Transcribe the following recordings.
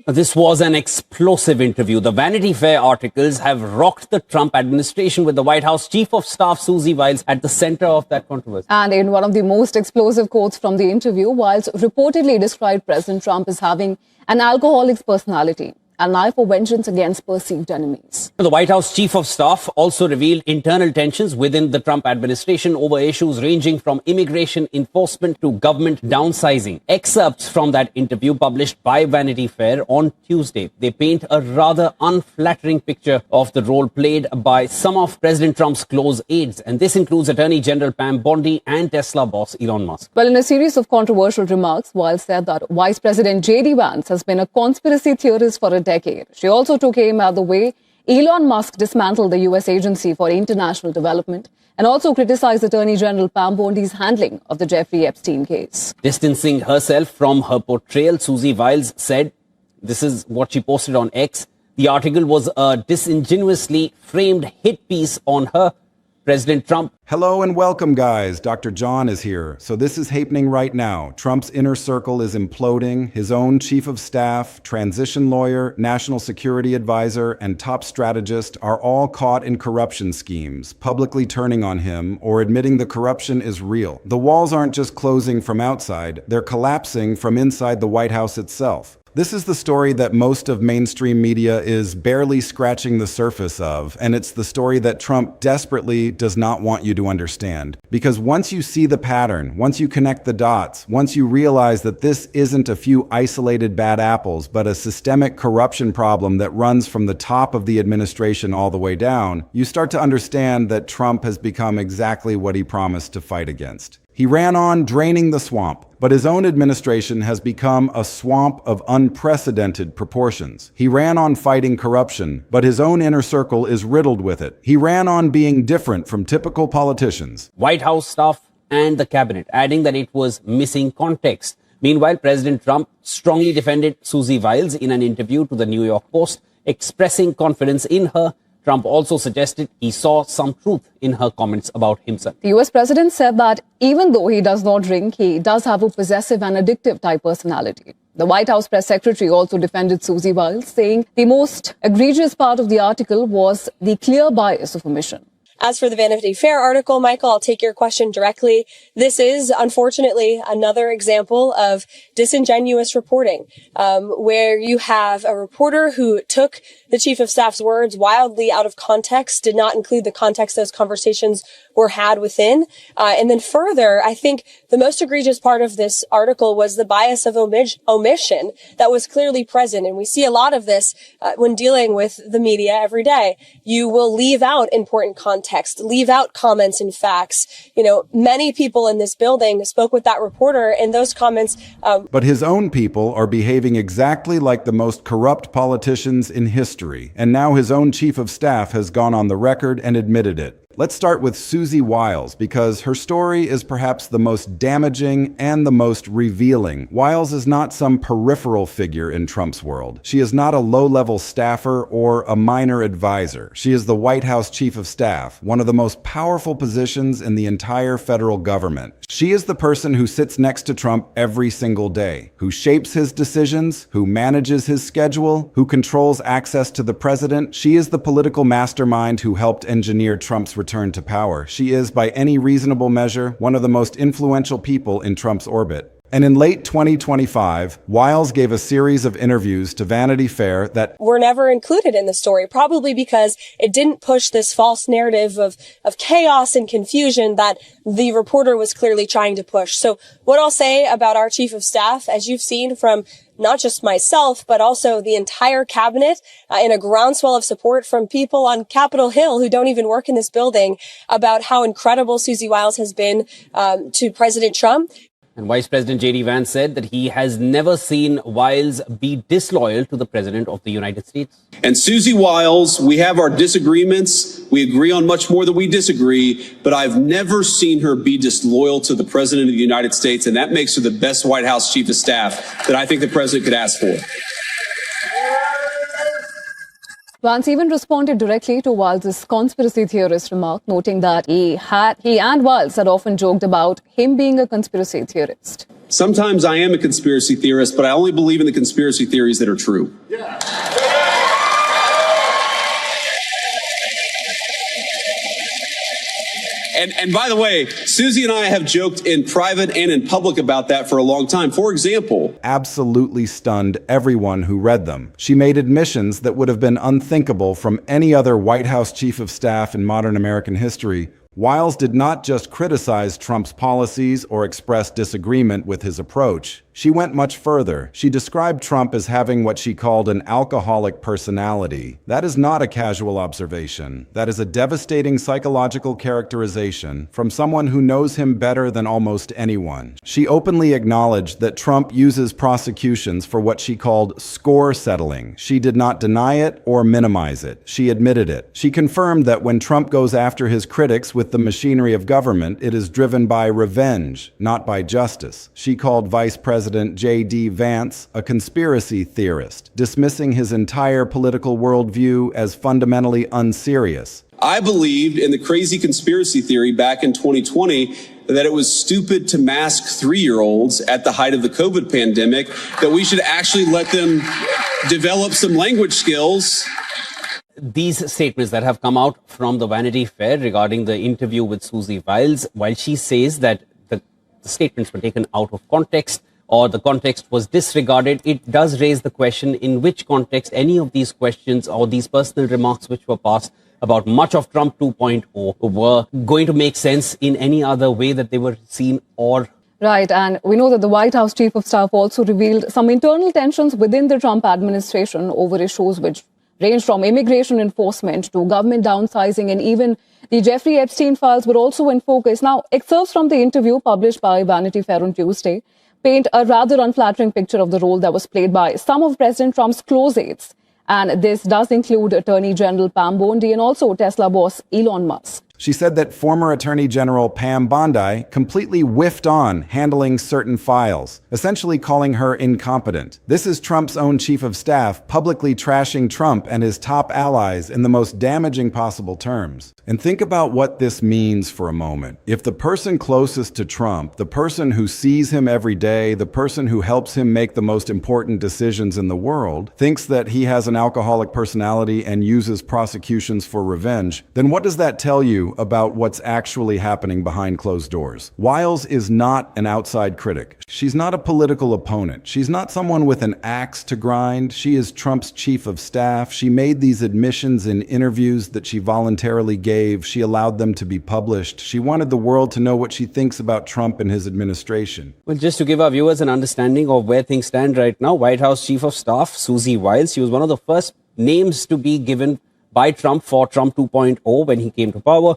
This was an explosive interview. The Vanity Fair articles have rocked the Trump administration, with the White House Chief of Staff Susie Wiles at the center of that controversy. And in one of the most explosive quotes from the interview, Wiles reportedly described President Trump as having an alcoholic's personality, an eye for vengeance against perceived enemies. The White House Chief of Staff also revealed internal tensions within the Trump administration over issues ranging from immigration enforcement to government downsizing. Excerpts from that interview published by Vanity Fair on Tuesday, they paint a rather unflattering picture of the role played by some of President Trump's close aides. And this includes Attorney General Pam Bondi and Tesla boss Elon Musk. Well, in a series of controversial remarks, Wiles said that Vice President J.D. Vance has been a conspiracy theorist for a decade. She also took aim at the way Elon Musk dismantled the U.S. Agency for International Development and also criticized Attorney General Pam Bondi's handling of the Jeffrey Epstein case. Distancing herself from her portrayal, Susie Wiles said, this is what she posted on X, the article was a disingenuously framed hit piece on her, President Trump. Hello and welcome, guys. Dr. John is here. So this is happening right now. Trump's inner circle is imploding. His own chief of staff, transition lawyer, national security advisor, and top strategist are all caught in corruption schemes, publicly turning on him or admitting the corruption is real. The walls aren't just closing from outside, they're collapsing from inside the White House itself. This is the story that most of mainstream media is barely scratching the surface of, and it's the story that Trump desperately does not want you to understand. Because once you see the pattern, once you connect the dots, once you realize that this isn't a few isolated bad apples, but a systemic corruption problem that runs from the top of the administration all the way down, you start to understand that Trump has become exactly what he promised to fight against. He ran on draining the swamp, but his own administration has become a swamp of unprecedented proportions. He ran on fighting corruption, but his own inner circle is riddled with it. He ran on being different from typical politicians. White House staff and the cabinet, adding that it was missing context. Meanwhile, President Trump strongly defended Susie Wiles in an interview to the New York Post, expressing confidence in her. Trump also suggested he saw some truth in her comments about himself. The US president said that even though he does not drink, he does have a possessive and addictive type personality. The White House press secretary also defended Susie Wiles, saying the most egregious part of the article was the clear bias of omission. As for the Vanity Fair article, Michael, I'll take your question directly. This is, unfortunately, another example of disingenuous reporting, where you have a reporter who took the chief of staff's words wildly out of context, did not include the context those conversations were had within. And then further, I think the most egregious part of this article was the bias of omission that was clearly present. And we see a lot of this when dealing with the media every day. You will leave out important context, leave out comments and facts. You know, many people in this building spoke with that reporter, and those comments. But his own people are behaving exactly like the most corrupt politicians in history. And now his own chief of staff has gone on the record and admitted it. Let's start with Susie Wiles, because her story is perhaps the most damaging and the most revealing. Wiles is not some peripheral figure in Trump's world. She is not a low-level staffer or a minor advisor. She is the White House Chief of Staff, one of the most powerful positions in the entire federal government. She is the person who sits next to Trump every single day, who shapes his decisions, who manages his schedule, who controls access to the president. She is the political mastermind who helped engineer Trump's return to power. She is, by any reasonable measure, one of the most influential people in Trump's orbit. And in late 2025, Wiles gave a series of interviews to Vanity Fair that were never included in the story, probably because it didn't push this false narrative of chaos and confusion that the reporter was clearly trying to push. So what I'll say about our chief of staff, as you've seen from not just myself, but also the entire cabinet, in a groundswell of support from people on Capitol Hill who don't even work in this building, about how incredible Susie Wiles has been to President Trump. And Vice President J.D. Vance said that he has never seen Wiles be disloyal to the President of the United States. And Susie Wiles, we have our disagreements. We agree on much more than we disagree, but I've never seen her be disloyal to the President of the United States, and that makes her the best White House Chief of Staff that I think the President could ask for. Vance even responded directly to Wiles' conspiracy theorist remark, noting that he and Wiles had often joked about him being a conspiracy theorist. Sometimes I am a conspiracy theorist, but I only believe in the conspiracy theories that are true. And by the way, Susie and I have joked in private and in public about that for a long time. For example, Absolutely stunned everyone who read them. She made admissions that would have been unthinkable from any other White House chief of staff in modern American history. Wiles did not just criticize Trump's policies or express disagreement with his approach. She went much further. She described Trump as having what she called an alcoholic personality. That is not a casual observation. That is a devastating psychological characterization from someone who knows him better than almost anyone. She openly acknowledged that Trump uses prosecutions for what she called score settling. She did not deny it or minimize it. She admitted it. She confirmed that when Trump goes after his critics with the machinery of government, it is driven by revenge, not by justice. She called Vice President J.D. Vance a conspiracy theorist, dismissing his entire political worldview as fundamentally unserious. I believed in the crazy conspiracy theory back in 2020 that it was stupid to mask 3-year-olds at the height of the COVID pandemic, that we should actually let them develop some language skills. These statements that have come out from the Vanity Fair regarding the interview with Susie Wiles, while she says that the statements were taken out of context or the context was disregarded, it does raise the question in which context any of these questions or these personal remarks which were passed about much of Trump 2.0 were going to make sense in any other way that they were seen or... Right, and we know that the White House Chief of Staff also revealed some internal tensions within the Trump administration over issues which range from immigration enforcement to government downsizing, and even the Jeffrey Epstein files were also in focus. Now, excerpts from the interview published by Vanity Fair on Tuesday paint a rather unflattering picture of the role that was played by some of President Trump's close aides. And this does include Attorney General Pam Bondi and also Tesla boss Elon Musk. She said that former Attorney General Pam Bondi completely whiffed on handling certain files, essentially calling her incompetent. This is Trump's own chief of staff publicly trashing Trump and his top allies in the most damaging possible terms. And think about what this means for a moment. If the person closest to Trump, the person who sees him every day, the person who helps him make the most important decisions in the world, thinks that he has an alcoholic personality and uses prosecutions for revenge, then what does that tell you about what's actually happening behind closed doors? Wiles is not an outside critic. She's not a political opponent. She's not someone with an axe to grind. She is Trump's chief of staff. She made these admissions in interviews that she voluntarily gave. She allowed them to be published. She wanted the world to know what she thinks about Trump and his administration. Well, just to give our viewers an understanding of where things stand right now, White House Chief of Staff Susie Wiles, she was one of the first names to be given by Trump for Trump 2.0 when he came to power.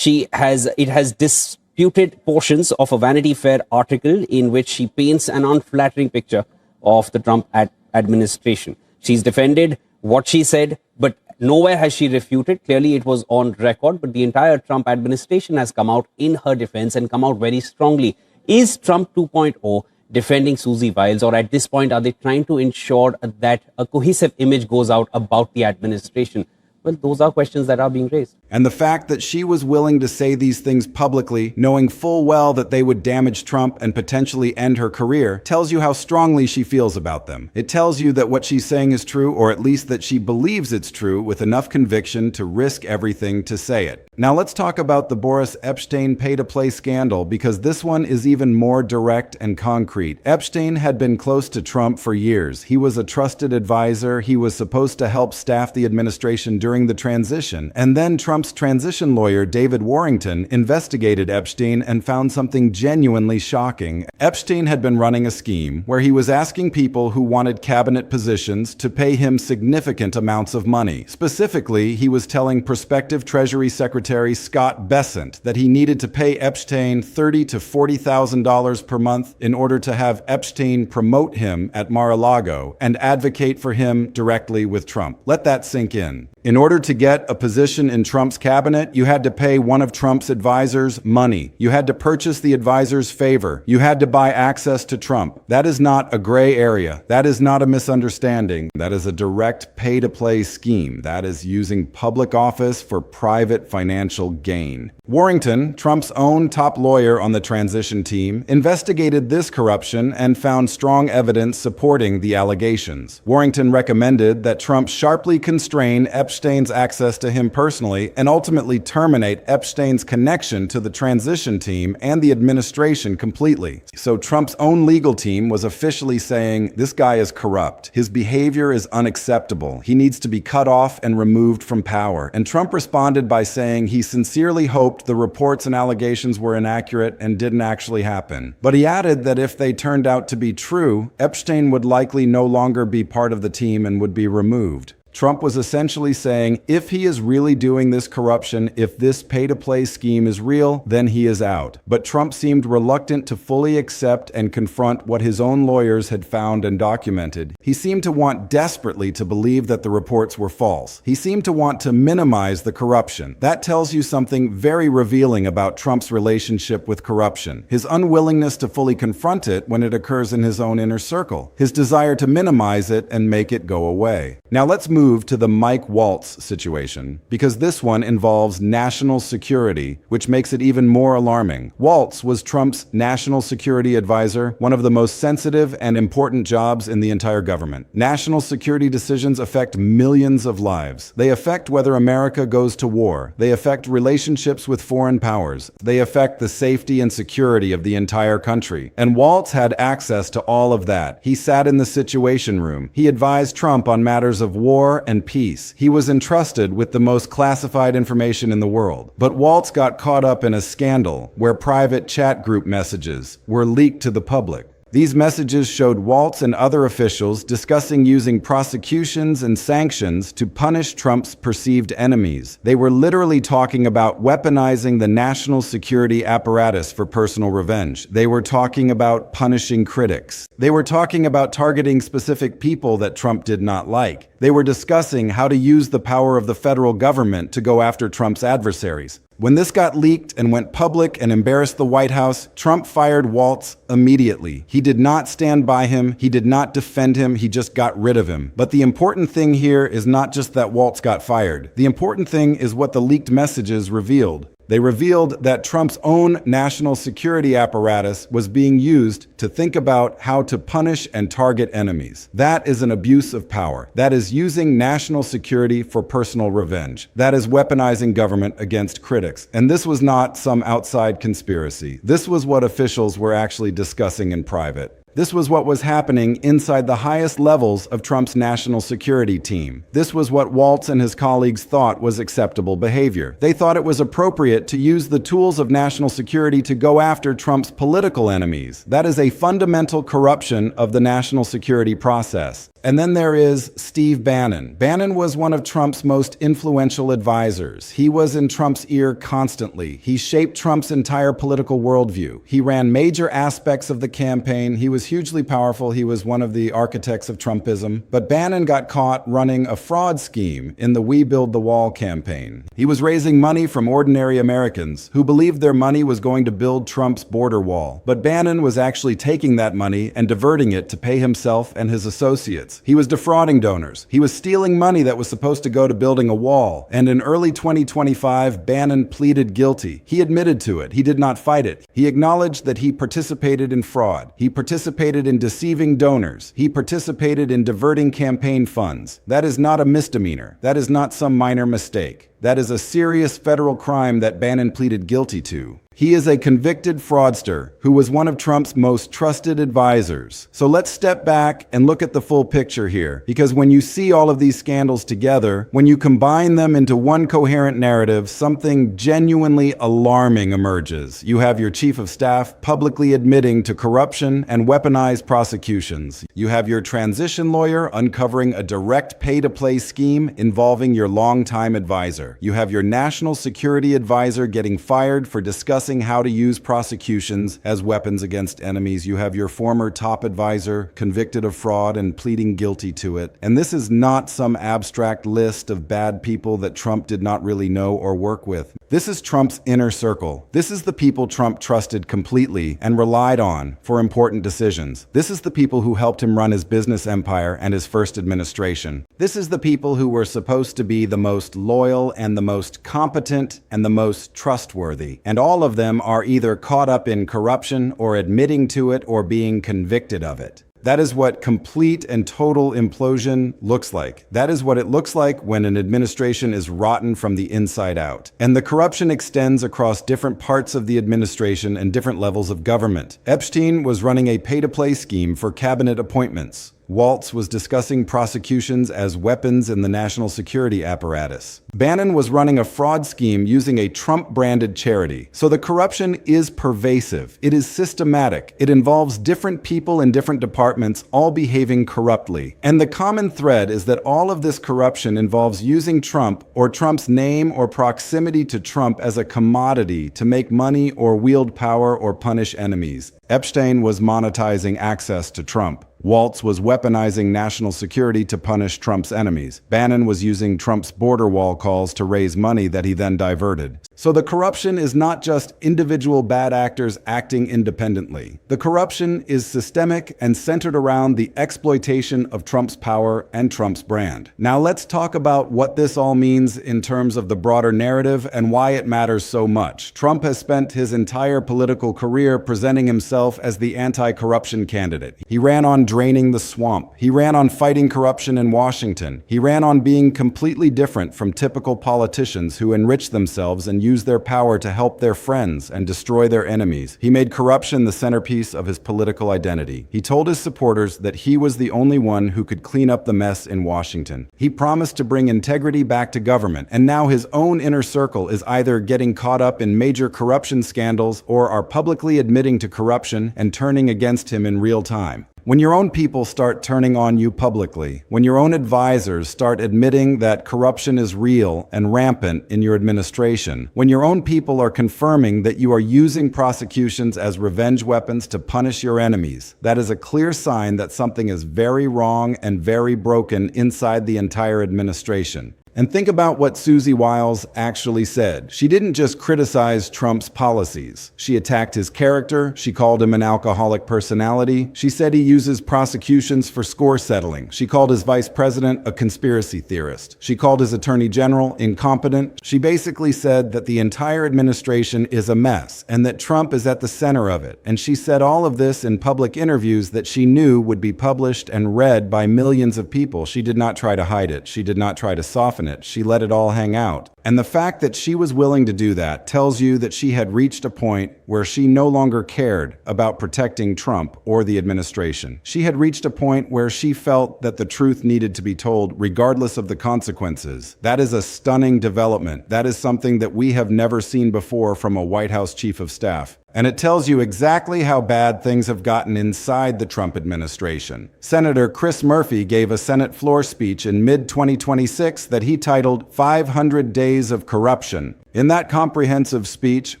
It has disputed portions of a Vanity Fair article in which she paints an unflattering picture of the Trump administration. She's defended what she said, but nowhere has she refuted. Clearly, it was on record, but the entire Trump administration has come out in her defense and come out very strongly. Is Trump 2.0 defending Susie Wiles, or at this point, are they trying to ensure that a cohesive image goes out about the administration? Well, those are questions that are being raised. And the fact that she was willing to say these things publicly, knowing full well that they would damage Trump and potentially end her career, tells you how strongly she feels about them. It tells you that what she's saying is true, or at least that she believes it's true with enough conviction to risk everything to say it. Now let's talk about the Boris Epstein pay-to-play scandal, because this one is even more direct and concrete. Epstein had been close to Trump for years. He was a trusted advisor. He was supposed to help staff the administration during the transition. And then Trump's transition lawyer, David Warrington, investigated Epstein and found something genuinely shocking. Epstein had been running a scheme where he was asking people who wanted cabinet positions to pay him significant amounts of money. Specifically, he was telling prospective Treasury Secretary Scott Bessent that he needed to pay Epstein $30,000 to $40,000 per month in order to have Epstein promote him at Mar-a-Lago and advocate for him directly with Trump. Let that sink in. In order to get a position in Trump's cabinet, you had to pay one of Trump's advisors money. You had to purchase the advisor's favor. You had to buy access to Trump. That is not a gray area. That is not a misunderstanding. That is a direct pay-to-play scheme. That is using public office for private financial gain. Warrington, Trump's own top lawyer on the transition team, investigated this corruption and found strong evidence supporting the allegations. Warrington recommended that Trump sharply constrain Epstein's access to him personally and ultimately terminate Epstein's connection to the transition team and the administration completely. So Trump's own legal team was officially saying, this guy is corrupt. His behavior is unacceptable. He needs to be cut off and removed from power. And Trump responded by saying he sincerely hoped the reports and allegations were inaccurate and didn't actually happen. But he added that if they turned out to be true, Epstein would likely no longer be part of the team and would be removed. Trump was essentially saying, if he is really doing this corruption, if this pay-to-play scheme is real, then he is out. But Trump seemed reluctant to fully accept and confront what his own lawyers had found and documented. He seemed to want desperately to believe that the reports were false. He seemed to want to minimize the corruption. That tells you something very revealing about Trump's relationship with corruption. His unwillingness to fully confront it when it occurs in his own inner circle. His desire to minimize it and make it go away. Now let's move to the Mike Waltz situation, because this one involves national security, which makes it even more alarming. Waltz was Trump's national security advisor, one of the most sensitive and important jobs in the entire government. National security decisions affect millions of lives. They affect whether America goes to war. They affect relationships with foreign powers. They affect the safety and security of the entire country. And Waltz had access to all of that. He sat in the Situation Room. He advised Trump on matters of war and peace. He was entrusted with the most classified information in the world. But Waltz got caught up in a scandal where private chat group messages were leaked to the public. These messages showed Waltz and other officials discussing using prosecutions and sanctions to punish Trump's perceived enemies. They were literally talking about weaponizing the national security apparatus for personal revenge. They were talking about punishing critics. They were talking about targeting specific people that Trump did not like. They were discussing how to use the power of the federal government to go after Trump's adversaries. When this got leaked and went public and embarrassed the White House, Trump fired Waltz immediately. He did not stand by him. He did not defend him. He just got rid of him. But the important thing here is not just that Waltz got fired. The important thing is what the leaked messages revealed. They revealed that Trump's own national security apparatus was being used to think about how to punish and target enemies. That is an abuse of power. That is using national security for personal revenge. That is weaponizing government against critics. And this was not some outside conspiracy. This was what officials were actually discussing in private. This was what was happening inside the highest levels of Trump's national security team. This was what Waltz and his colleagues thought was acceptable behavior. They thought it was appropriate to use the tools of national security to go after Trump's political enemies. That is a fundamental corruption of the national security process. And then there is Steve Bannon. Bannon was one of Trump's most influential advisors. He was in Trump's ear constantly. He shaped Trump's entire political worldview. He ran major aspects of the campaign. He was hugely powerful. He was one of the architects of Trumpism. But Bannon got caught running a fraud scheme in the We Build the Wall campaign. He was raising money from ordinary Americans who believed their money was going to build Trump's border wall. But Bannon was actually taking that money and diverting it to pay himself and his associates. He was defrauding donors. He was stealing money that was supposed to go to building a wall. And in early 2025, Bannon pleaded guilty. He admitted to it. He did not fight it. He acknowledged that he participated in fraud. He participated in deceiving donors. He participated in diverting campaign funds. That is not a misdemeanor. That is not some minor mistake. That is a serious federal crime that Bannon pleaded guilty to. He is a convicted fraudster who was one of Trump's most trusted advisors. So let's step back and look at the full picture here, because when you see all of these scandals together, when you combine them into one coherent narrative, something genuinely alarming emerges. You have your chief of staff publicly admitting to corruption and weaponized prosecutions. You have your transition lawyer uncovering a direct pay-to-play scheme involving your longtime advisor. You have your national security advisor getting fired for discussing how to use prosecutions as weapons against enemies. You have your former top advisor convicted of fraud and pleading guilty to it. And this is not some abstract list of bad people that Trump did not really know or work with. This is Trump's inner circle. This is the people Trump trusted completely and relied on for important decisions. This is the people who helped him run his business empire and his first administration. This is the people who were supposed to be the most loyal and the most competent and the most trustworthy. And all of them are either caught up in corruption or admitting to it or being convicted of it. That is what complete and total implosion looks like. That is what it looks like when an administration is rotten from the inside out. And the corruption extends across different parts of the administration and different levels of government. Epstein was running a pay-to-play scheme for cabinet appointments. Waltz was discussing prosecutions as weapons in the national security apparatus. Bannon was running a fraud scheme using a Trump-branded charity. So the corruption is pervasive. It is systematic. It involves different people in different departments, all behaving corruptly. And the common thread is that all of this corruption involves using Trump or Trump's name or proximity to Trump as a commodity to make money or wield power or punish enemies. Epstein was monetizing access to Trump. Waltz was weaponizing national security to punish Trump's enemies. Bannon was using Trump's border wall calls to raise money that he then diverted. So the corruption is not just individual bad actors acting independently. The corruption is systemic and centered around the exploitation of Trump's power and Trump's brand. Now let's talk about what this all means in terms of the broader narrative and why it matters so much. Trump has spent his entire political career presenting himself as the anti-corruption candidate. He ran on draining the swamp. He ran on fighting corruption in Washington. He ran on being completely different from typical politicians who enrich themselves and use their power to help their friends and destroy their enemies. He made corruption the centerpiece of his political identity. He told his supporters that he was the only one who could clean up the mess in Washington. He promised to bring integrity back to government, and now his own inner circle is either getting caught up in major corruption scandals or are publicly admitting to corruption and turning against him in real time. When your own people start turning on you publicly, when your own advisors start admitting that corruption is real and rampant in your administration, when your own people are confirming that you are using prosecutions as revenge weapons to punish your enemies, that is a clear sign that something is very wrong and very broken inside the entire administration. And think about what Susie Wiles actually said. She didn't just criticize Trump's policies. She attacked his character. She called him an alcoholic personality. She said he uses prosecutions for score settling. She called his vice president a conspiracy theorist. She called his attorney general incompetent. She basically said that the entire administration is a mess and that Trump is at the center of it. And she said all of this in public interviews that she knew would be published and read by millions of people. She did not try to hide it. She did not try to soften it. She let it all hang out. And the fact that she was willing to do that tells you that she had reached a point where she no longer cared about protecting Trump or the administration. She had reached a point where she felt that the truth needed to be told regardless of the consequences. That is a stunning development. That is something that we have never seen before from a White House chief of staff. And it tells you exactly how bad things have gotten inside the Trump administration. Senator Chris Murphy gave a Senate floor speech in mid-2026 that he titled 500 Days of Corruption. In that comprehensive speech,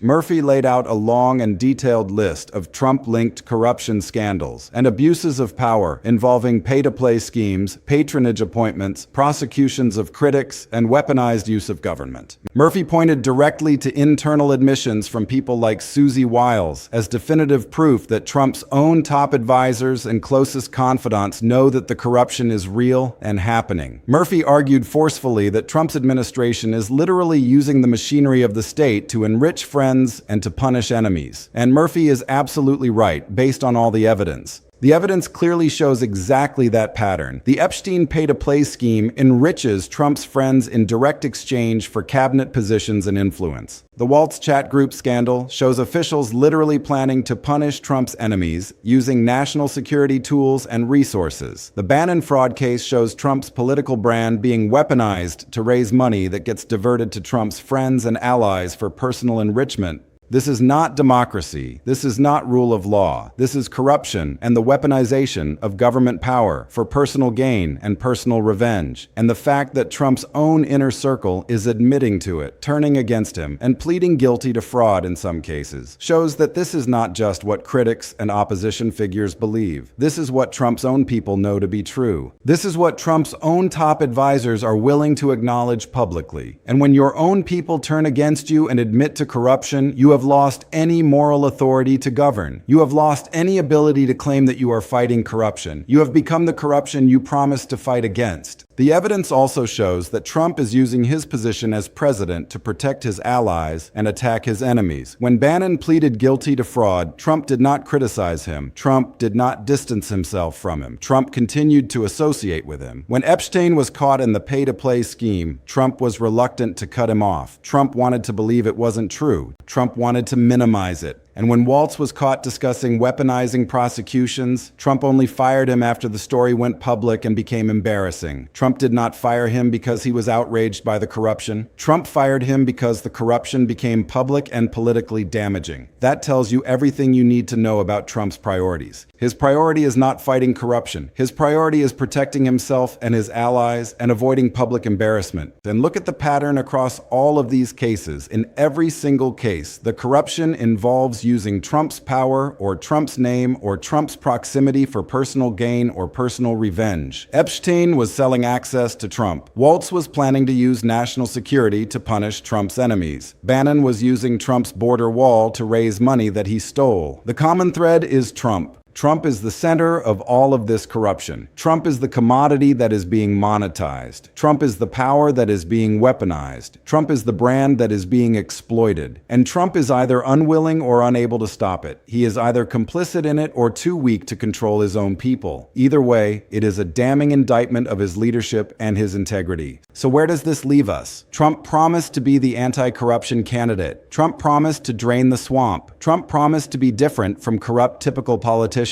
Murphy laid out a long and detailed list of Trump-linked corruption scandals and abuses of power involving pay-to-play schemes, patronage appointments, prosecutions of critics, and weaponized use of government. Murphy pointed directly to internal admissions from people like Susie Wiles as definitive proof that Trump's own top advisors and closest confidants know that the corruption is real and happening. Murphy argued forcefully that Trump's administration is literally using the machinery of the state to enrich friends and to punish enemies. And Murphy is absolutely right, based on all the evidence. The evidence clearly shows exactly that pattern. The Epstein pay-to-play scheme enriches Trump's friends in direct exchange for cabinet positions and influence. The Waltz chat group scandal shows officials literally planning to punish Trump's enemies using national security tools and resources. The Bannon fraud case shows Trump's political brand being weaponized to raise money that gets diverted to Trump's friends and allies for personal enrichment. This is not democracy. This is not rule of law. This is corruption and the weaponization of government power for personal gain and personal revenge. And the fact that Trump's own inner circle is admitting to it, turning against him, and pleading guilty to fraud in some cases, shows that this is not just what critics and opposition figures believe. This is what Trump's own people know to be true. This is what Trump's own top advisors are willing to acknowledge publicly. And when your own people turn against you and admit to corruption, you have lost any moral authority to govern. You have lost any ability to claim that you are fighting corruption. You have become the corruption you promised to fight against. The evidence also shows that Trump is using his position as president to protect his allies and attack his enemies. When Bannon pleaded guilty to fraud, Trump did not criticize him. Trump did not distance himself from him. Trump continued to associate with him. When Epstein was caught in the pay-to-play scheme, Trump was reluctant to cut him off. Trump wanted to believe it wasn't true. Trump wanted to minimize it. And when Waltz was caught discussing weaponizing prosecutions, Trump only fired him after the story went public and became embarrassing. Trump did not fire him because he was outraged by the corruption. Trump fired him because the corruption became public and politically damaging. That tells you everything you need to know about Trump's priorities. His priority is not fighting corruption. His priority is protecting himself and his allies and avoiding public embarrassment. And look at the pattern across all of these cases. In every single case, the corruption involves using Trump's power or Trump's name or Trump's proximity for personal gain or personal revenge. Epstein was selling access to Trump. Waltz was planning to use national security to punish Trump's enemies. Bannon was using Trump's border wall to raise money that he stole. The common thread is Trump. Trump is the center of all of this corruption. Trump is the commodity that is being monetized. Trump is the power that is being weaponized. Trump is the brand that is being exploited. And Trump is either unwilling or unable to stop it. He is either complicit in it or too weak to control his own people. Either way, it is a damning indictment of his leadership and his integrity. So where does this leave us? Trump promised to be the anti-corruption candidate. Trump promised to drain the swamp. Trump promised to be different from corrupt typical politicians.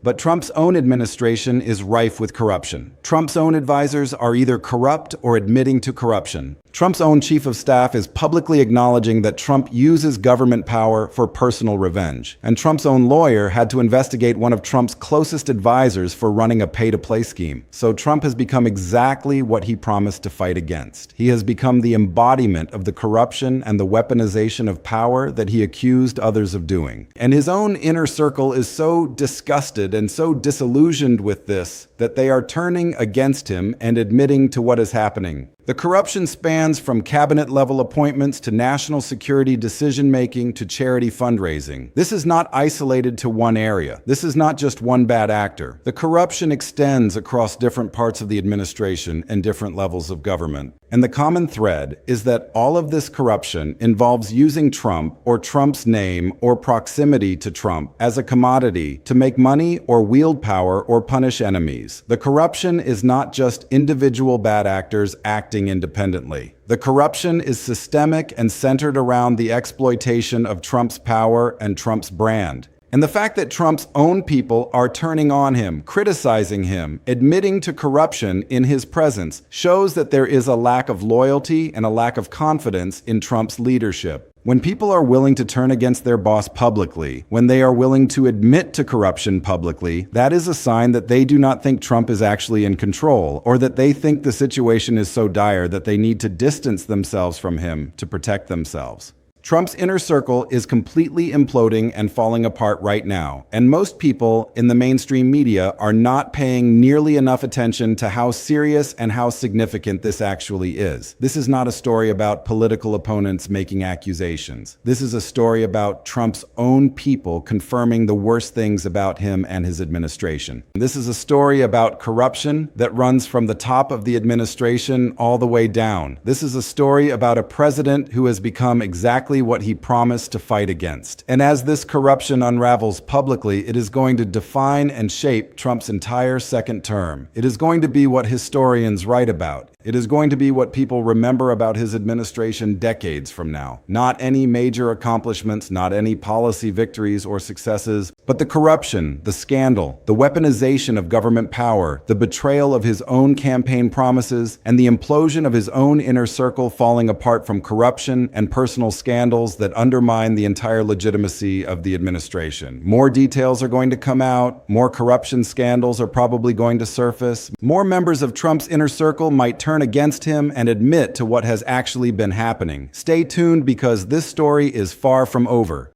But Trump's own administration is rife with corruption. Trump's own advisors are either corrupt or admitting to corruption. Trump's own chief of staff is publicly acknowledging that Trump uses government power for personal revenge. And Trump's own lawyer had to investigate one of Trump's closest advisors for running a pay-to-play scheme. So Trump has become exactly what he promised to fight against. He has become the embodiment of the corruption and the weaponization of power that he accused others of doing. And his own inner circle is so disgusted and so disillusioned with this that they are turning against him and admitting to what is happening. The corruption spans from cabinet-level appointments to national security decision-making to charity fundraising. This is not isolated to one area. This is not just one bad actor. The corruption extends across different parts of the administration and different levels of government. And the common thread is that all of this corruption involves using Trump or Trump's name or proximity to Trump as a commodity to make money or wield power or punish enemies. The corruption is not just individual bad actors acting independently. The corruption is systemic and centered around the exploitation of Trump's power and Trump's brand. And the fact that Trump's own people are turning on him, criticizing him, admitting to corruption in his presence shows that there is a lack of loyalty and a lack of confidence in Trump's leadership. When people are willing to turn against their boss publicly, when they are willing to admit to corruption publicly, that is a sign that they do not think Trump is actually in control, or that they think the situation is so dire that they need to distance themselves from him to protect themselves. Trump's inner circle is completely imploding and falling apart right now, and most people in the mainstream media are not paying nearly enough attention to how serious and how significant this actually is. This is not a story about political opponents making accusations. This is a story about Trump's own people confirming the worst things about him and his administration. This is a story about corruption that runs from the top of the administration all the way down. This is a story about a president who has become exactly what he promised to fight against. And as this corruption unravels publicly, it is going to define and shape Trump's entire second term. It is going to be what historians write about. It is going to be what people remember about his administration decades from now. Not any major accomplishments, not any policy victories or successes, but the corruption, the scandal, the weaponization of government power, the betrayal of his own campaign promises, and the implosion of his own inner circle falling apart from corruption and personal scandal scandals that undermine the entire legitimacy of the administration. More details are going to come out. More corruption scandals are probably going to surface. More members of Trump's inner circle might turn against him and admit to what has actually been happening. Stay tuned because this story is far from over.